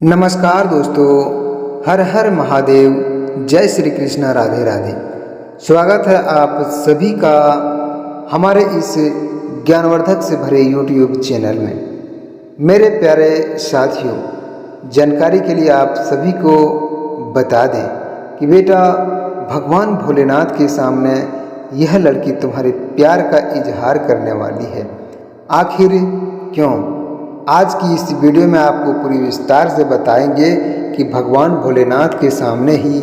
नमस्कार दोस्तों, हर हर महादेव, जय श्री कृष्ण, राधे राधे। स्वागत है आप सभी का हमारे इस ज्ञानवर्धक से भरे YouTube चैनल में। मेरे प्यारे साथियों, जानकारी के लिए आप सभी को बता दें कि बेटा भगवान भोलेनाथ के सामने यह लड़की तुम्हारे प्यार का इजहार करने वाली है। आखिर क्यों? आज की इस वीडियो में आपको पूरी विस्तार से बताएंगे कि भगवान भोलेनाथ के सामने ही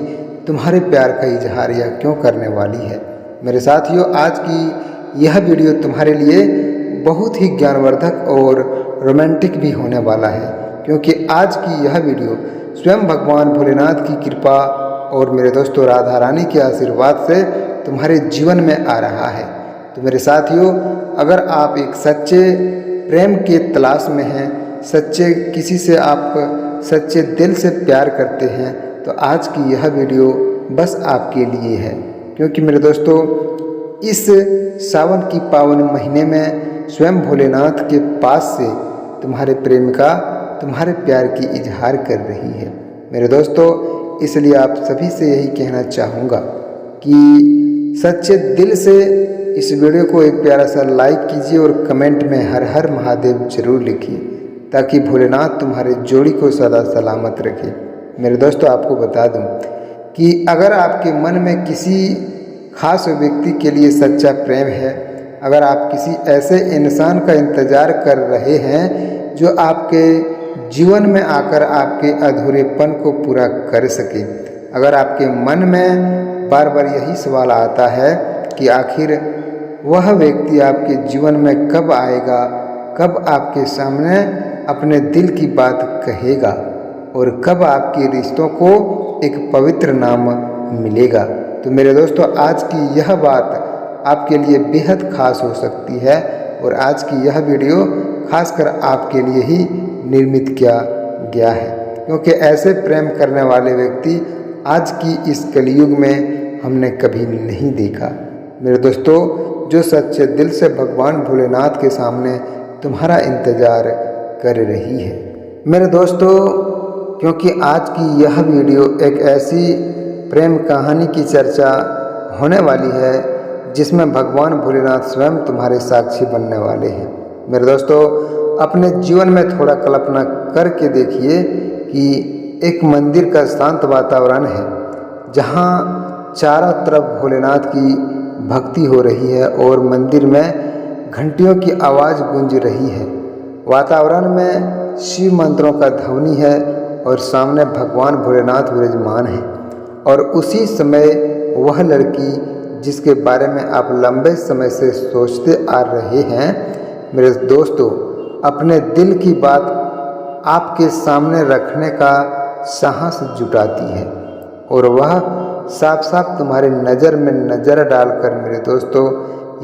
तुम्हारे प्यार का इजहार यह क्यों करने वाली है। मेरे साथियों, आज की यह वीडियो तुम्हारे लिए बहुत ही ज्ञानवर्धक और रोमांटिक भी होने वाला है, क्योंकि आज की यह वीडियो स्वयं भगवान भोलेनाथ की कृपा और मेरे दोस्तों राधा रानी के आशीर्वाद से तुम्हारे जीवन में आ रहा है। तो मेरे साथियों, अगर आप एक सच्चे प्रेम के तलाश में हैं, सच्चे किसी से आप सच्चे दिल से प्यार करते हैं, तो आज की यह वीडियो बस आपके लिए है। क्योंकि मेरे दोस्तों, इस सावन की पावन महीने में स्वयं भोलेनाथ के पास से तुम्हारे प्रेम का, तुम्हारे प्यार की इजहार कर रही है। मेरे दोस्तों, इसलिए आप सभी से यही कहना चाहूँगा कि सच्चे दिल से इस वीडियो को एक प्यारा सा लाइक कीजिए और कमेंट में हर हर महादेव जरूर लिखिए, ताकि भोलेनाथ तुम्हारे जोड़ी को सदा सलामत रखे। मेरे दोस्तों, आपको बता दूं कि अगर आपके मन में किसी खास व्यक्ति के लिए सच्चा प्रेम है, अगर आप किसी ऐसे इंसान का इंतज़ार कर रहे हैं जो आपके जीवन में आकर आपके अधूरेपन को पूरा कर सके, अगर आपके मन में बार बार यही सवाल आता है कि आखिर वह व्यक्ति आपके जीवन में कब आएगा, कब आपके सामने अपने दिल की बात कहेगा और कब आपके रिश्तों को एक पवित्र नाम मिलेगा, तो मेरे दोस्तों आज की यह बात आपके लिए बेहद खास हो सकती है। और आज की यह वीडियो खासकर आपके लिए ही निर्मित किया गया है, क्योंकि ऐसे प्रेम करने वाले व्यक्ति आज की इस कलयुग में हमने कभी नहीं देखा। मेरे दोस्तों, जो सच्चे दिल से भगवान भोलेनाथ के सामने तुम्हारा इंतज़ार कर रही है। मेरे दोस्तों, क्योंकि आज की यह वीडियो एक ऐसी प्रेम कहानी की चर्चा होने वाली है जिसमें भगवान भोलेनाथ स्वयं तुम्हारे साक्षी बनने वाले हैं। मेरे दोस्तों, अपने जीवन में थोड़ा कल्पना करके देखिए कि एक मंदिर का शांत वातावरण है, जहाँ चारों तरफ भोलेनाथ की भक्ति हो रही है और मंदिर में घंटियों की आवाज़ गूंज रही है। वातावरण में शिव मंत्रों का ध्वनि है और सामने भगवान भोलेनाथ विराजमान है। और उसी समय वह लड़की जिसके बारे में आप लंबे समय से सोचते आ रहे हैं, मेरे दोस्तों, अपने दिल की बात आपके सामने रखने का साहस जुटाती है और वह साफ साफ तुम्हारे नज़र में नज़र डालकर मेरे दोस्तों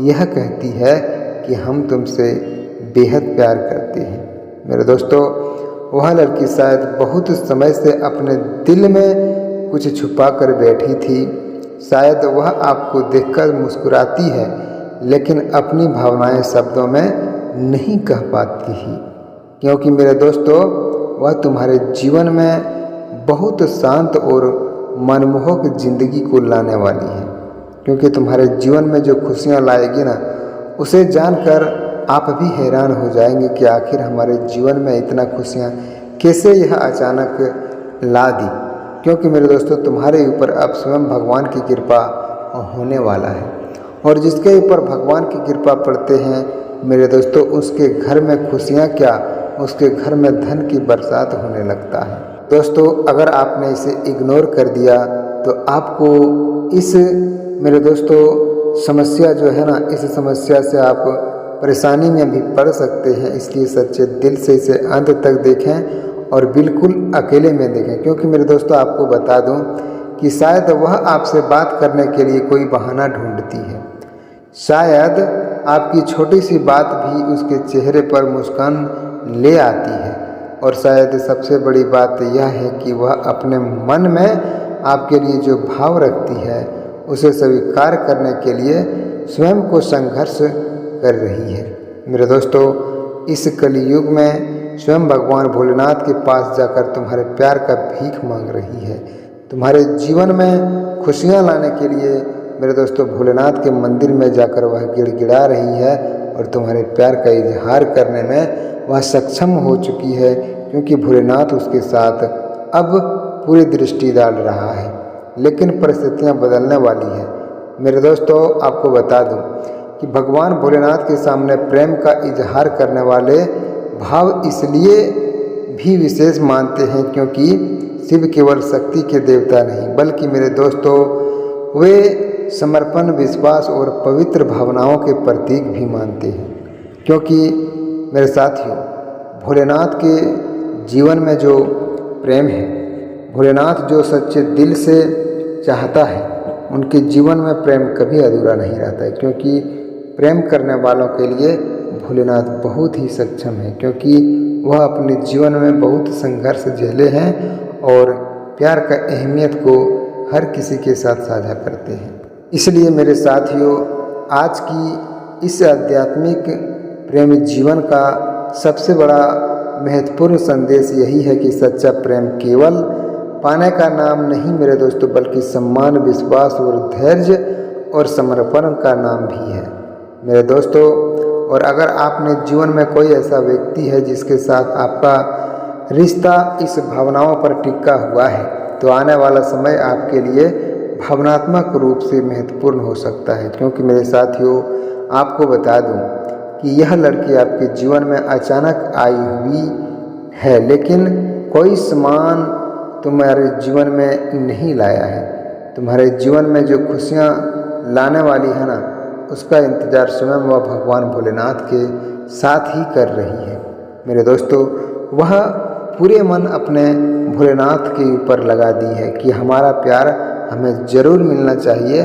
यह कहती है कि हम तुमसे बेहद प्यार करते हैं। मेरे दोस्तों, वह लड़की शायद बहुत समय से अपने दिल में कुछ छुपा कर बैठी थी। शायद वह आपको देखकर मुस्कुराती है, लेकिन अपनी भावनाएं शब्दों में नहीं कह पाती ही, क्योंकि मेरे दोस्तों वह तुम्हारे जीवन में बहुत शांत और मनमोहक जिंदगी को लाने वाली है। क्योंकि तुम्हारे जीवन में जो खुशियाँ लाएगी ना, उसे जानकर आप भी हैरान हो जाएंगे कि आखिर हमारे जीवन में इतना खुशियाँ कैसे यह अचानक ला दी। क्योंकि मेरे दोस्तों, तुम्हारे ऊपर अब स्वयं भगवान की कृपा होने वाला है, और जिसके ऊपर भगवान की कृपा पड़ते हैं मेरे दोस्तों, उसके घर में खुशियाँ क्या, उसके घर में धन की बरसात होने लगता है। दोस्तों, अगर आपने इसे इग्नोर कर दिया तो आपको इस मेरे दोस्तों समस्या जो है ना, इस समस्या से आप परेशानी में भी पड़ सकते हैं। इसलिए सच्चे दिल से इसे अंत तक देखें और बिल्कुल अकेले में देखें। क्योंकि मेरे दोस्तों, आपको बता दूं कि शायद वह आपसे बात करने के लिए कोई बहाना ढूंढती है। शायद आपकी छोटी सी बात भी उसके चेहरे पर मुस्कान ले आती है। और शायद सबसे बड़ी बात यह है कि वह अपने मन में आपके लिए जो भाव रखती है, उसे स्वीकार करने के लिए स्वयं को संघर्ष कर रही है। मेरे दोस्तों, इस कलयुग में स्वयं भगवान भोलेनाथ के पास जाकर तुम्हारे प्यार का भीख मांग रही है। तुम्हारे जीवन में खुशियाँ लाने के लिए मेरे दोस्तों भोलेनाथ के मंदिर में जाकर वह गिड़गिड़ा रही है और तुम्हारे प्यार का इजहार करने में वह सक्षम हो चुकी है, क्योंकि भोलेनाथ उसके साथ अब पूरी दृष्टि डाल रहा है। लेकिन परिस्थितियां बदलने वाली है। मेरे दोस्तों आपको बता दूं कि भगवान भोलेनाथ के सामने प्रेम का इजहार करने वाले भाव इसलिए भी विशेष मानते हैं क्योंकि शिव केवल शक्ति के देवता नहीं बल्कि मेरे दोस्तों वे समर्पण, विश्वास और पवित्र भावनाओं के प्रतीक भी मानते हैं। क्योंकि मेरे साथियों भोलेनाथ के जीवन में जो प्रेम है, भोलेनाथ जो सच्चे दिल से चाहता है, उनके जीवन में प्रेम कभी अधूरा नहीं रहता है। क्योंकि प्रेम करने वालों के लिए भोलेनाथ बहुत ही सक्षम है, क्योंकि वह अपने जीवन में बहुत संघर्ष झेले हैं और प्यार का अहमियत को हर किसी के साथ साझा करते हैं। इसलिए मेरे साथियों आज की इस आध्यात्मिक प्रेम जीवन का सबसे बड़ा महत्वपूर्ण संदेश यही है कि सच्चा प्रेम केवल पाने का नाम नहीं मेरे दोस्तों, बल्कि सम्मान, विश्वास और धैर्य और समर्पण का नाम भी है मेरे दोस्तों। और अगर आपने जीवन में कोई ऐसा व्यक्ति है जिसके साथ आपका रिश्ता इस भावनाओं पर टिका हुआ है, तो आने वाला समय आपके लिए भावनात्मक रूप से महत्वपूर्ण हो सकता है। क्योंकि मेरे साथियों आपको बता दूं कि यह लड़की आपके जीवन में अचानक आई हुई है, लेकिन कोई सामान तुम्हारे जीवन में नहीं लाया है। तुम्हारे जीवन में जो खुशियाँ लाने वाली है ना, उसका इंतज़ार स्वयं वह भगवान भोलेनाथ के साथ ही कर रही है मेरे दोस्तों। वह पूरे मन अपने भोलेनाथ के ऊपर लगा दी है कि हमारा प्यार हमें ज़रूर मिलना चाहिए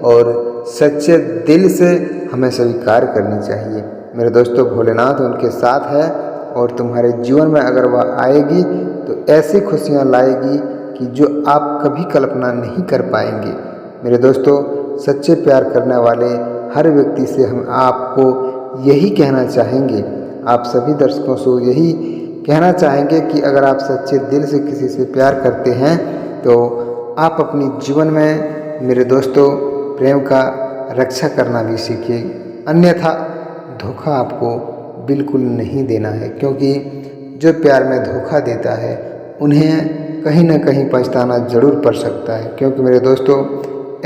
और सच्चे दिल से हमें स्वीकार करनी चाहिए मेरे दोस्तों। भोलेनाथ उनके साथ है और तुम्हारे जीवन में अगर वह आएगी तो ऐसी खुशियाँ लाएगी कि जो आप कभी कल्पना नहीं कर पाएंगे मेरे दोस्तों। सच्चे प्यार करने वाले हर व्यक्ति से हम आपको यही कहना चाहेंगे, आप सभी दर्शकों से यही कहना चाहेंगे कि अगर आप सच्चे दिल से किसी से प्यार करते हैं तो आप अपनी जीवन में मेरे दोस्तों प्रेम का रक्षा करना भी सीखिए, अन्यथा धोखा आपको बिल्कुल नहीं देना है। क्योंकि जो प्यार में धोखा देता है उन्हें कहीं ना कहीं पछताना जरूर पड़ सकता है। क्योंकि मेरे दोस्तों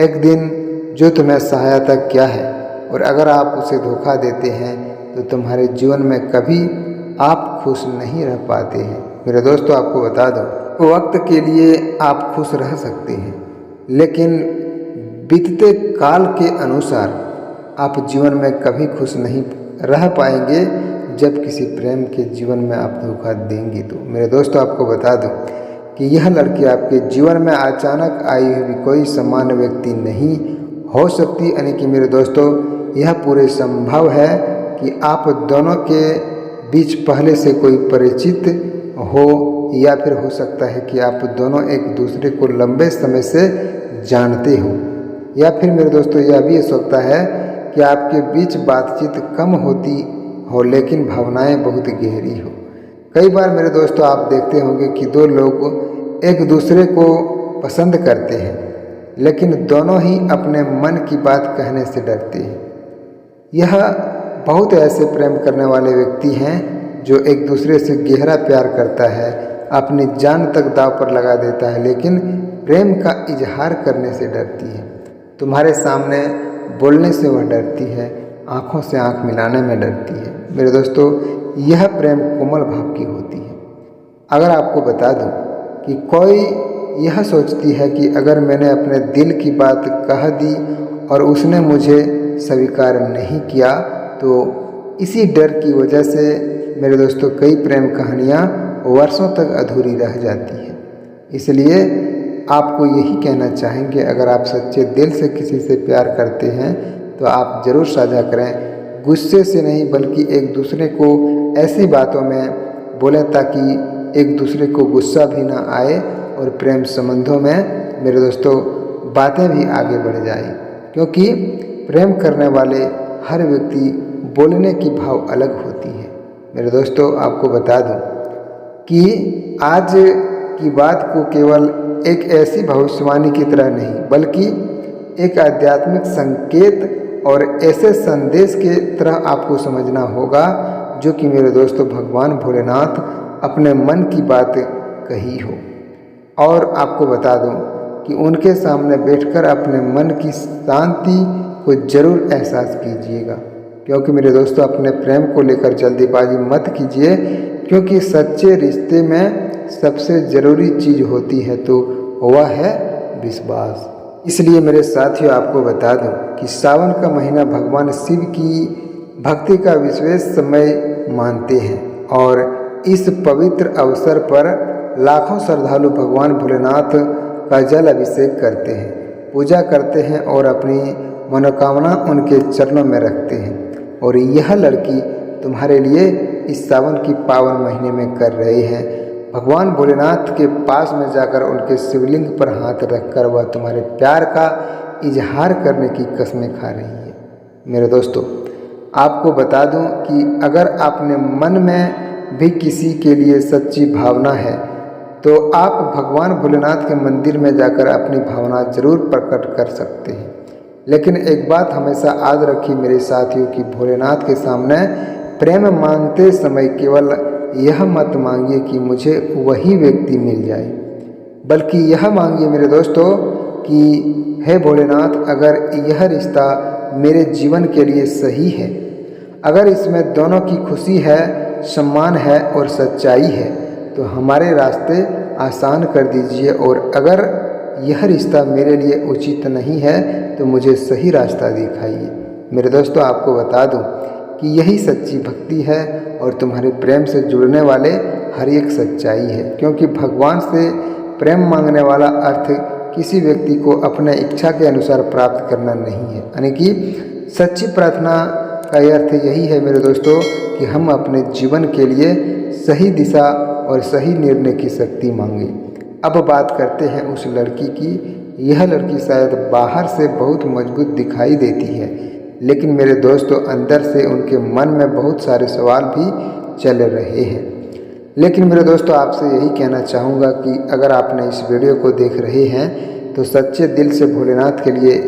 एक दिन जो तुम्हें सहायता किया है और अगर आप उसे धोखा देते हैं तो तुम्हारे जीवन में कभी आप खुश नहीं रह पाते हैं मेरे दोस्तों। आपको बता दो वक्त के लिए आप खुश रह सकते हैं, लेकिन बीतते काल के अनुसार आप जीवन में कभी खुश नहीं रह पाएंगे जब किसी प्रेम के जीवन में आप धोखा देंगे तो मेरे दोस्तों। आपको बता दूं कि यह लड़की आपके जीवन में अचानक आई हुई कोई सामान्य व्यक्ति नहीं हो सकती, यानी कि मेरे दोस्तों यह पूरे संभव है कि आप दोनों के बीच पहले से कोई परिचित हो, या फिर हो सकता है कि आप दोनों एक दूसरे को लंबे समय से जानते हो, या फिर मेरे दोस्तों यह भी हो सकता है कि आपके बीच बातचीत कम होती हो लेकिन भावनाएं बहुत गहरी हो। कई बार मेरे दोस्तों आप देखते होंगे कि दो लोग एक दूसरे को पसंद करते हैं लेकिन दोनों ही अपने मन की बात कहने से डरते हैं। यह बहुत ऐसे प्रेम करने वाले व्यक्ति हैं जो एक दूसरे से गहरा प्यार करता है, अपनी जान तक दांव पर लगा देता है, लेकिन प्रेम का इजहार करने से डरती है। तुम्हारे सामने बोलने से वह डरती है, आँखों से आँख मिलाने में डरती है मेरे दोस्तों। यह प्रेम कोमल भाव की होती है। अगर आपको बता दूं कि कोई यह सोचती है कि अगर मैंने अपने दिल की बात कह दी और उसने मुझे स्वीकार नहीं किया तो इसी डर की वजह से मेरे दोस्तों कई प्रेम कहानियाँ वर्षों तक अधूरी रह जाती है। इसलिए आपको यही कहना चाहेंगे, अगर आप सच्चे दिल से किसी से प्यार करते हैं तो आप ज़रूर साझा करें, गुस्से से नहीं बल्कि एक दूसरे को ऐसी बातों में बोलें ताकि एक दूसरे को गुस्सा भी ना आए और प्रेम संबंधों में मेरे दोस्तों बातें भी आगे बढ़ जाए। क्योंकि प्रेम करने वाले हर व्यक्ति बोलने की भाव अलग होती है मेरे दोस्तों आपको बता दूं कि आज की बात को केवल एक ऐसी भविष्यवाणी की तरह नहीं बल्कि एक आध्यात्मिक संकेत और ऐसे संदेश के तरह आपको समझना होगा जो कि मेरे दोस्तों भगवान भोलेनाथ अपने मन की बात कही हो। और आपको बता दूं कि उनके सामने बैठकर अपने मन की शांति को जरूर एहसास कीजिएगा, क्योंकि मेरे दोस्तों अपने प्रेम को लेकर जल्दीबाजी मत कीजिए, क्योंकि सच्चे रिश्ते में सबसे ज़रूरी चीज़ होती है तो वह है विश्वास। इसलिए मेरे साथियों आपको बता दूं कि सावन का महीना भगवान शिव की भक्ति का विशेष समय मानते हैं और इस पवित्र अवसर पर लाखों श्रद्धालु भगवान भोलेनाथ का जल अभिषेक करते हैं, पूजा करते हैं और अपनी मनोकामना उनके चरणों में रखते हैं। और यह लड़की तुम्हारे लिए इस सावन की पावन महीने में कर रहे हैं। भगवान भोलेनाथ के पास में जाकर उनके शिवलिंग पर हाथ रखकर वह तुम्हारे प्यार का इजहार करने की कसमें खा रही है। मेरे दोस्तों आपको बता दूं कि अगर आपने मन में भी किसी के लिए सच्ची भावना है तो आप भगवान भोलेनाथ के मंदिर में जाकर अपनी भावना जरूर प्रकट कर सकते हैं। लेकिन एक बात हमेशा याद रखिए मेरे साथियों कि भोलेनाथ के सामने प्रेम मांगते समय केवल यह मत मांगिए कि मुझे वही व्यक्ति मिल जाए, बल्कि यह मांगिए मेरे दोस्तों कि हे भोलेनाथ, अगर यह रिश्ता मेरे जीवन के लिए सही है, अगर इसमें दोनों की खुशी है, सम्मान है और सच्चाई है तो हमारे रास्ते आसान कर दीजिए, और अगर यह रिश्ता मेरे लिए उचित नहीं है तो मुझे सही रास्ता दिखाइए। मेरे दोस्तों आपको बता दूं कि यही सच्ची भक्ति है और तुम्हारे प्रेम से जुड़ने वाले हर एक सच्चाई है, क्योंकि भगवान से प्रेम मांगने वाला अर्थ किसी व्यक्ति को अपने इच्छा के अनुसार प्राप्त करना नहीं है। यानी कि सच्ची प्रार्थना का अर्थ यही है मेरे दोस्तों कि हम अपने जीवन के लिए सही दिशा और सही निर्णय की शक्ति मांगे। अब बात करते हैं उस लड़की की। यह लड़की शायद बाहर से बहुत मजबूत दिखाई देती है, लेकिन मेरे दोस्तों अंदर से उनके मन में बहुत सारे सवाल भी चल रहे हैं। लेकिन मेरे दोस्तों आपसे यही कहना चाहूँगा कि अगर आपने इस वीडियो को देख रहे हैं तो सच्चे दिल से भोलेनाथ के लिए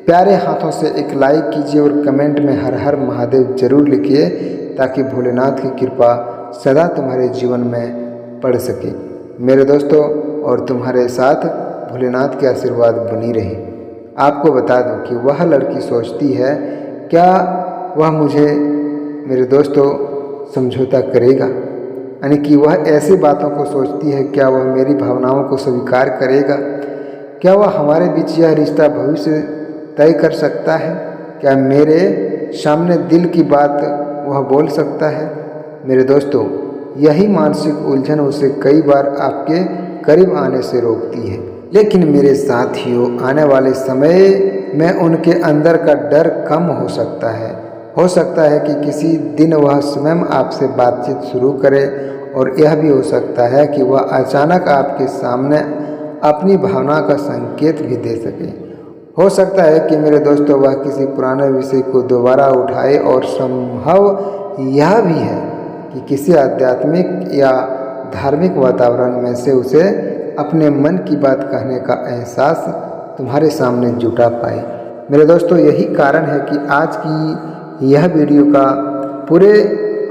प्यारे हाथों से एक लाइक कीजिए और कमेंट में हर हर महादेव जरूर लिखिए, ताकि भोलेनाथ की कृपा सदा तुम्हारे जीवन में पड़ सके मेरे दोस्तों, और तुम्हारे साथ भोलेनाथ के आशीर्वाद बनी रहे। आपको बता दूं कि वह लड़की सोचती है क्या वह मुझे मेरे दोस्तों समझौता करेगा, यानी कि वह ऐसी बातों को सोचती है, क्या वह मेरी भावनाओं को स्वीकार करेगा, क्या वह हमारे बीच यह रिश्ता भविष्य तय कर सकता है, क्या मेरे सामने दिल की बात वह बोल सकता है। मेरे दोस्तों यही मानसिक उलझन उसे कई बार आपके करीब आने से रोकती है। लेकिन मेरे साथियों आने वाले समय में उनके अंदर का डर कम हो सकता है कि किसी दिन वह स्वयं आपसे बातचीत शुरू करे, और यह भी हो सकता है कि वह अचानक आपके सामने अपनी भावना का संकेत भी दे सके। हो सकता है कि मेरे दोस्तों वह किसी पुराने विषय को दोबारा उठाए, और संभव यह भी है कि किसी आध्यात्मिक या धार्मिक वातावरण में से उसे अपने मन की बात कहने का एहसास तुम्हारे सामने जुटा पाए। मेरे दोस्तों यही कारण है कि आज की यह वीडियो का पूरे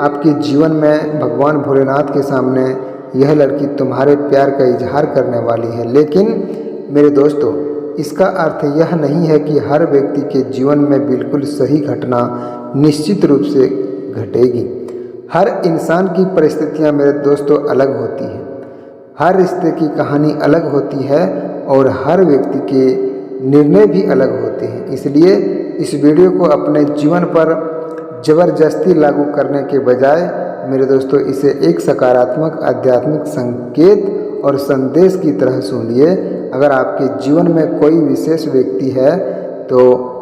आपके जीवन में भगवान भोलेनाथ के सामने यह लड़की तुम्हारे प्यार का इजहार करने वाली है। लेकिन मेरे दोस्तों इसका अर्थ यह नहीं है कि हर व्यक्ति के जीवन में बिल्कुल सही घटना निश्चित रूप से घटेगी। हर इंसान की परिस्थितियां मेरे दोस्तों अलग होती हैं, हर रिश्ते की कहानी अलग होती है और हर व्यक्ति के निर्णय भी अलग होते हैं। इसलिए इस वीडियो को अपने जीवन पर ज़बरदस्ती लागू करने के बजाय मेरे दोस्तों इसे एक सकारात्मक आध्यात्मिक संकेत और संदेश की तरह सुनिए। अगर आपके जीवन में कोई विशेष व्यक्ति है तो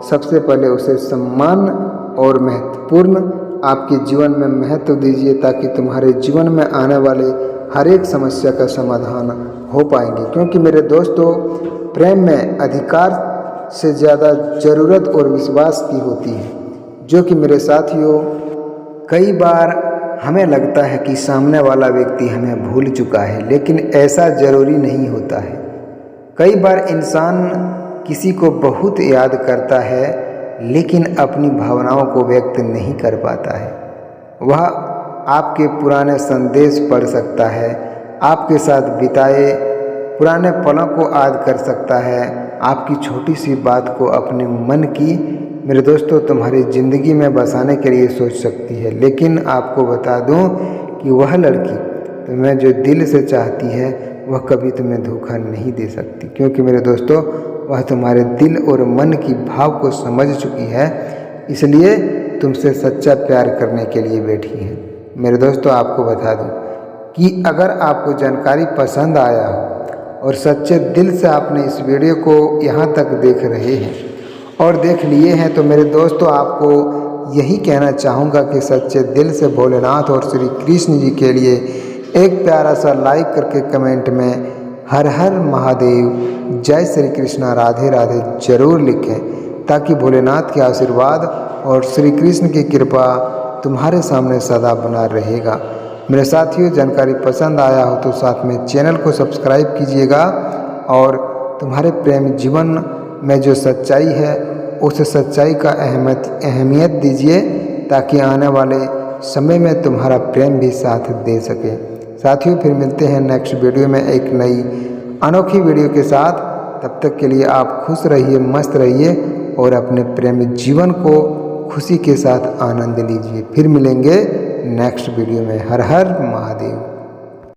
सबसे पहले उसे सम्मान और महत्वपूर्ण आपके जीवन में महत्व दीजिए, ताकि तुम्हारे जीवन में आने वाले हर एक समस्या का समाधान हो पाएंगे। क्योंकि मेरे दोस्तों प्रेम में अधिकार से ज़्यादा ज़रूरत और विश्वास की होती है, जो कि मेरे साथियों कई बार हमें लगता है कि सामने वाला व्यक्ति हमें भूल चुका है, लेकिन ऐसा ज़रूरी नहीं होता है। कई बार इंसान किसी को बहुत याद करता है लेकिन अपनी भावनाओं को व्यक्त नहीं कर पाता है। वह आपके पुराने संदेश पढ़ सकता है, आपके साथ बिताए पुराने पलों को याद कर सकता है, आपकी छोटी सी बात को अपने मन की मेरे दोस्तों तुम्हारी ज़िंदगी में बसाने के लिए सोच सकती है। लेकिन आपको बता दूं कि वह लड़की तुम्हें जो दिल से चाहती है वह कभी तुम्हें धोखा नहीं दे सकती, क्योंकि मेरे दोस्तों वह तुम्हारे दिल और मन की भाव को समझ चुकी है, इसलिए तुमसे सच्चा प्यार करने के लिए बैठी है। मेरे दोस्तों आपको बता दूं कि अगर आपको जानकारी पसंद आया हो और सच्चे दिल से आपने इस वीडियो को यहाँ तक देख रहे हैं और देख लिए हैं, तो मेरे दोस्तों आपको यही कहना चाहूँगा कि सच्चे दिल से भोलेनाथ और श्री कृष्ण जी के लिए एक प्यारा सा लाइक करके कमेंट में हर हर महादेव, जय श्री कृष्णा, राधे राधे जरूर लिखें, ताकि भोलेनाथ के आशीर्वाद और श्री कृष्ण की कृपा तुम्हारे सामने सदा बना रहेगा। मेरे साथियों, जानकारी पसंद आया हो तो साथ में चैनल को सब्सक्राइब कीजिएगा और तुम्हारे प्रेम जीवन में जो सच्चाई है उस सच्चाई का अहमियत दीजिए, ताकि आने वाले समय में तुम्हारा प्रेम भी साथ दे सके। साथियों, फिर मिलते हैं नेक्स्ट वीडियो में एक नई अनोखी वीडियो के साथ। तब तक के लिए आप खुश रहिए, मस्त रहिए और अपने प्रेम जीवन को खुशी के साथ आनंद लीजिए। फिर मिलेंगे नेक्स्ट वीडियो में। हर हर महादेव।